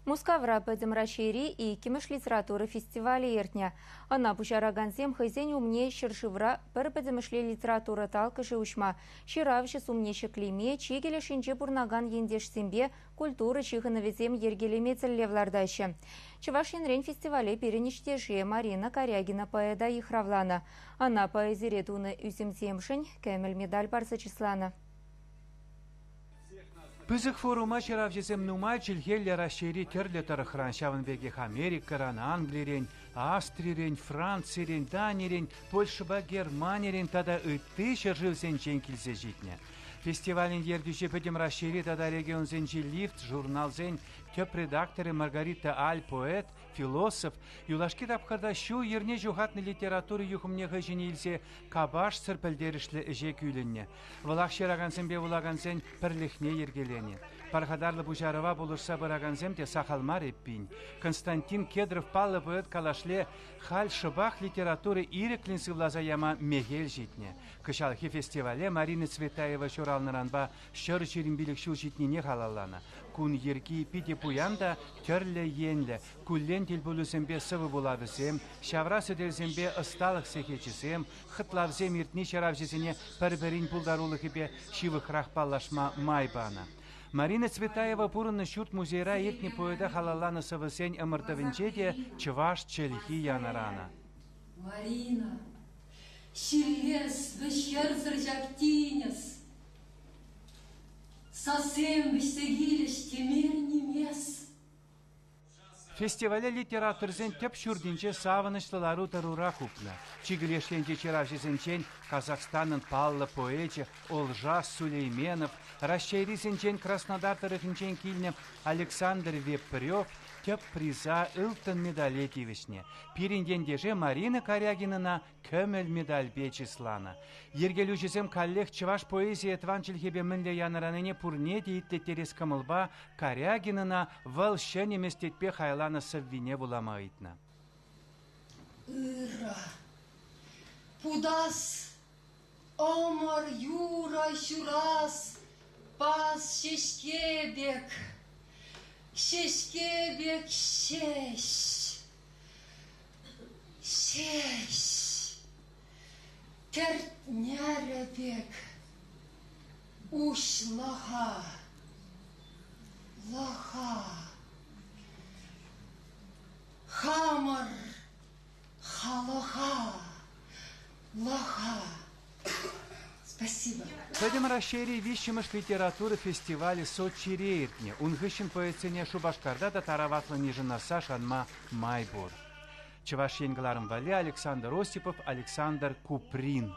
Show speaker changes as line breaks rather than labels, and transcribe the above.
Мускавра пэдзэмращери и кимыш литературы фестиваля эртня. Она пушараганзем хайзень умне шыршывра пэр пэдзэмышле литература талкыжы ушма. Ширавши сумнеше климе, чигеле шинче бурнаган ендешсембе культуры чихановезем ергелеме целлевлардайшы. Чувашин фестивале перенештеже Марина Корягина поэда ихравлана. Она поэзире туны үземземшин кэмел медаль барса числана.
Пызык форума чыравжесем нумай чилхелле расшири терле тарыхран шавынбегех Америкаран, Англирен, Австрирен, Францирен, Данирен, Польшаба, Германирен тада ытты шыржылсен чен килсе житне. Фестивален ердюше пөтем расшири тада регион зенчи лифт, журнал зен, төп редакторы Маргарита Аль, поэт, философ, юлашки тапқарда шу ерне жухатны литературы юхымне ғыжыне илсе кабаш сырпілдерішлі іже күйлінне. Вылақ шерагансенбе вулагансен пірліхне ергелене. Пархадарлы бужарова болырса бұрагансен де сақалмар еппин. Константин Кедров палы поэт калашле хал шыбақ литературы иреклін сывлаза яма мегел житне. Кышалхи фестивале Марина Цветаева шуралныранба шыр жирімбілік шу житнене халалана. Кун ерги пиде пуянда терле енле, куллен телбулусембе сывы булавысем, шаврасы делзембе ысталық секечесем, хытлавзем иртни шаравжесене пір-бірін пулдарулықыбе шивықрақ паллашма майбана. Марина Цветаева пурынны шут музейра иртни поэда халаланы сывысен ымыртывынчеде чываш чельхи янарана.
Марина, шилес вещерзыр жактинес, сосем вестегилеш темер немес.
Фестивале литературзен теп шурдинче савынышлылару тарура купна. Чигілешленче чиравшесенчен Казахстанын паллы поэче Олжа Сулейменов, расширисенчен Краснодар тарыхынчен килне Александр Вепрев, теп приза ылтын медале тивишне. Пириндендеже Марина Корягинына көмел медаль бечислана. Ергелюжесем коллег чываш поэзия тванчылхебе мінле яныраныне пурне дейтті терес кымылба Корягинына валшене местетпе хайланы сыввине буламайтна.
Ыра, пудас, омар юра шурас, пас шешкебек. Шешкебек шеш, шеш, кертняребек, уш лаха, лаха, хамар, халаха, лаха. Спасибо.
Пэдем расшири вищимыш литературы фестивале Сочи рейтне. Унгыщен поэцене Шубашкарда да тараватлы нижинаса шанма майбор. Чываш енгларым вале Александр Осипов, Александр Куприн.